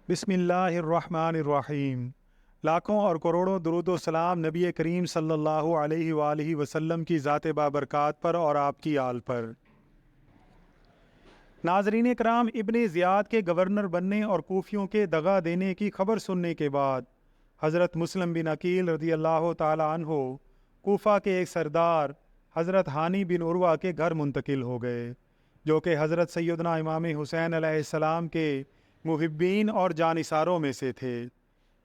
بسم اللہ الرحمن الرحیم۔ لاکھوں اور کروڑوں درود و سلام نبی کریم صلی اللہ علیہ وآلہ وسلم کی ذات بابرکات پر اور آپ کی آل پر۔ ناظرین کرام، ابن زیاد کے گورنر بننے اور کوفیوں کے دغا دینے کی خبر سننے کے بعد حضرت مسلم بن عقیل رضی اللہ تعالی عنہ کوفہ کے ایک سردار حضرت ہانی بن عروہ کے گھر منتقل ہو گئے، جو کہ حضرت سیدنا امام حسین علیہ السلام کے محبین اور جانثاروں میں سے تھے۔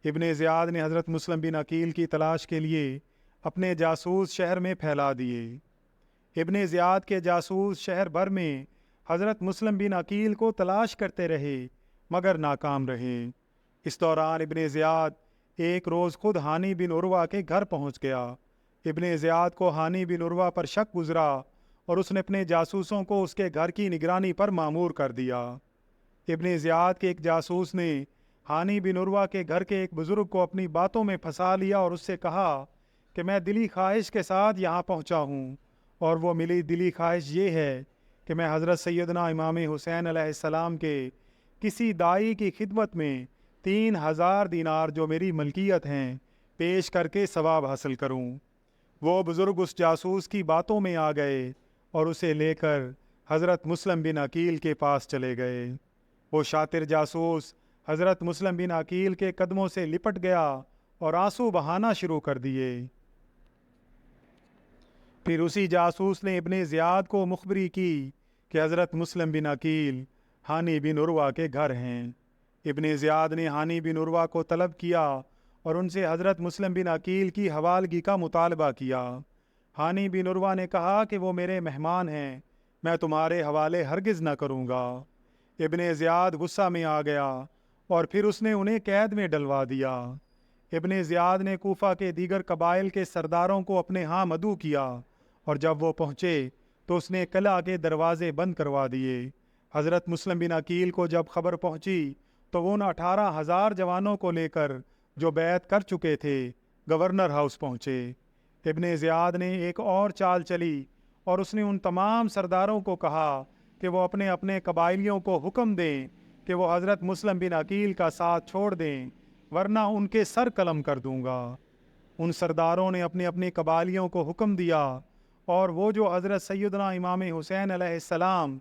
ابن زیاد نے حضرت مسلم بن عقیل کی تلاش کے لیے اپنے جاسوس شہر میں پھیلا دیے۔ ابن زیاد کے جاسوس شہر بھر میں حضرت مسلم بن عقیل کو تلاش کرتے رہے مگر ناکام رہے۔ اس دوران ابن زیاد ایک روز خود ہانی بن عروہ کے گھر پہنچ گیا۔ ابن زیاد کو ہانی بن عروہ پر شک گزرا اور اس نے اپنے جاسوسوں کو اس کے گھر کی نگرانی پر مامور کر دیا۔ ابن زیاد کے ایک جاسوس نے ہانی بن عروہ کے گھر کے ایک بزرگ کو اپنی باتوں میں پھنسا لیا اور اس سے کہا کہ میں دلی خواہش کے ساتھ یہاں پہنچا ہوں، اور وہ ملی دلی خواہش یہ ہے کہ میں حضرت سیدنا امام حسین علیہ السلام کے کسی دائی کی خدمت میں 3000 دینار جو میری ملکیت ہیں پیش کر کے ثواب حاصل کروں۔ وہ بزرگ اس جاسوس کی باتوں میں آ گئے اور اسے لے کر حضرت مسلم بن عقیل کے پاس چلے گئے۔ وہ شاطر جاسوس حضرت مسلم بن عقیل کے قدموں سے لپٹ گیا اور آنسو بہانا شروع کر دیے۔ پھر اسی جاسوس نے ابن زیاد کو مخبری کی کہ حضرت مسلم بن عقیل ہانی بن عروہ کے گھر ہیں۔ ابن زیاد نے ہانی بن عروہ کو طلب کیا اور ان سے حضرت مسلم بن عقیل کی حوالگی کا مطالبہ کیا۔ ہانی بن عروہ نے کہا کہ وہ میرے مہمان ہیں، میں تمہارے حوالے ہرگز نہ کروں گا۔ ابن زیاد غصہ میں آ گیا اور پھر اس نے انہیں قید میں ڈلوا دیا۔ ابن زیاد نے کوفہ کے دیگر قبائل کے سرداروں کو اپنے ہاں مدعو کیا، اور جب وہ پہنچے تو اس نے قلعہ کے دروازے بند کروا دیے۔ حضرت مسلم بن عقیل کو جب خبر پہنچی تو وہ ان 18,000 جوانوں کو لے کر جو بیعت کر چکے تھے گورنر ہاؤس پہنچے۔ ابن زیاد نے ایک اور چال چلی اور اس نے ان تمام سرداروں کو کہا کہ وہ اپنے اپنے قبائلیوں کو حکم دیں کہ وہ حضرت مسلم بن عقیل کا ساتھ چھوڑ دیں، ورنہ ان کے سر قلم کر دوں گا۔ ان سرداروں نے اپنے اپنے قبائلیوں کو حکم دیا، اور وہ جو حضرت سیدنا امام حسین علیہ السلام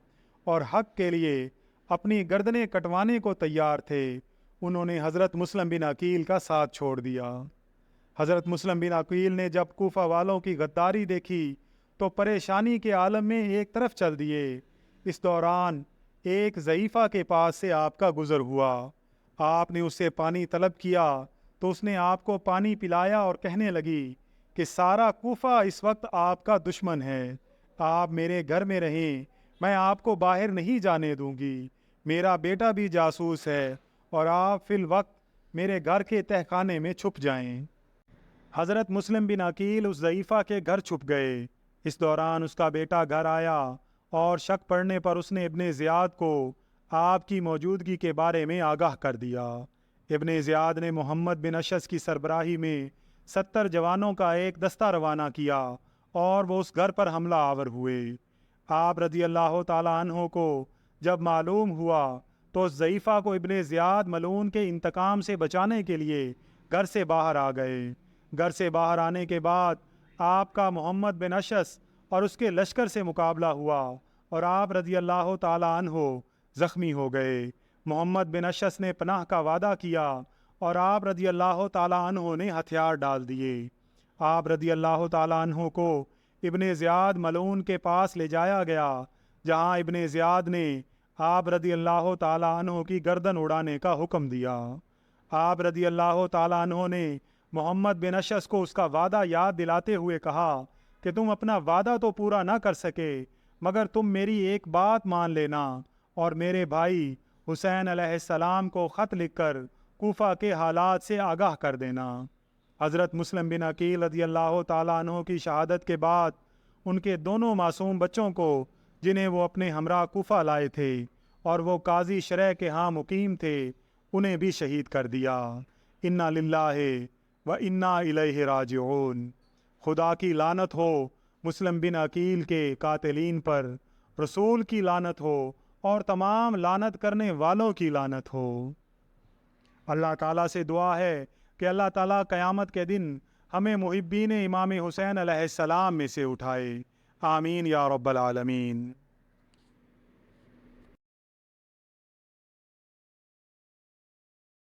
اور حق کے لیے اپنی گردنیں کٹوانے کو تیار تھے، انہوں نے حضرت مسلم بن عقیل کا ساتھ چھوڑ دیا۔ حضرت مسلم بن عقیل نے جب کوفہ والوں کی غداری دیکھی تو پریشانی کے عالم میں ایک طرف چل دیے۔ اس دوران ایک ضعیفہ کے پاس سے آپ کا گزر ہوا۔ آپ نے اس سے پانی طلب کیا تو اس نے آپ کو پانی پلایا اور کہنے لگی کہ سارا کوفہ اس وقت آپ کا دشمن ہے، آپ میرے گھر میں رہیں، میں آپ کو باہر نہیں جانے دوں گی۔ میرا بیٹا بھی جاسوس ہے اور آپ فی الوقت میرے گھر کے تہخانے میں چھپ جائیں۔ حضرت مسلم بن عقیل اس ضعیفہ کے گھر چھپ گئے۔ اس دوران اس کا بیٹا گھر آیا اور شک پڑنے پر اس نے ابن زیاد کو آپ کی موجودگی کے بارے میں آگاہ کر دیا۔ ابن زیاد نے محمد بن اشعث کی سربراہی میں 70 جوانوں کا ایک دستہ روانہ کیا اور وہ اس گھر پر حملہ آور ہوئے۔ آپ رضی اللہ تعالیٰ عنہ کو جب معلوم ہوا تو اس ضعیفہ کو ابن زیاد ملعون کے انتقام سے بچانے کے لیے گھر سے باہر آ گئے۔ گھر سے باہر آنے کے بعد آپ کا محمد بن اشعث اور اس کے لشکر سے مقابلہ ہوا اور آپ رضی اللہ تعالیٰ عنہ زخمی ہو گئے۔ محمد بن اشعث نے پناہ کا وعدہ کیا اور آپ رضی اللہ تعالیٰ عنہ نے ہتھیار ڈال دیے۔ آپ رضی اللہ تعالیٰ عنہ کو ابن زیاد ملعون کے پاس لے جایا گیا، جہاں ابن زیاد نے آپ رضی اللہ تعالیٰ عنہ کی گردن اڑانے کا حکم دیا۔ آپ رضی اللہ تعالیٰ عنہ نے محمد بن اشعث کو اس کا وعدہ یاد دلاتے ہوئے کہا کہ تم اپنا وعدہ تو پورا نہ کر سکے، مگر تم میری ایک بات مان لینا اور میرے بھائی حسین علیہ السلام کو خط لکھ کر کوفہ کے حالات سے آگاہ کر دینا۔ حضرت مسلم بن عقیل رضی اللہ تعالیٰ عنہ کی شہادت کے بعد ان کے دونوں معصوم بچوں کو، جنہیں وہ اپنے ہمراہ کوفہ لائے تھے اور وہ قاضی شرح کے ہاں مقیم تھے، انہیں بھی شہید کر دیا۔ انا للہ و انا الیہ راجعون۔ خدا کی لعنت ہو مسلم بن عقیل کے قاتلین پر، رسول کی لعنت ہو اور تمام لعنت کرنے والوں کی لعنت ہو۔ اللہ تعالیٰ سے دعا ہے کہ اللہ تعالیٰ قیامت کے دن ہمیں محبین امام حسین علیہ السلام میں سے اٹھائے۔ آمین یا رب العالمین۔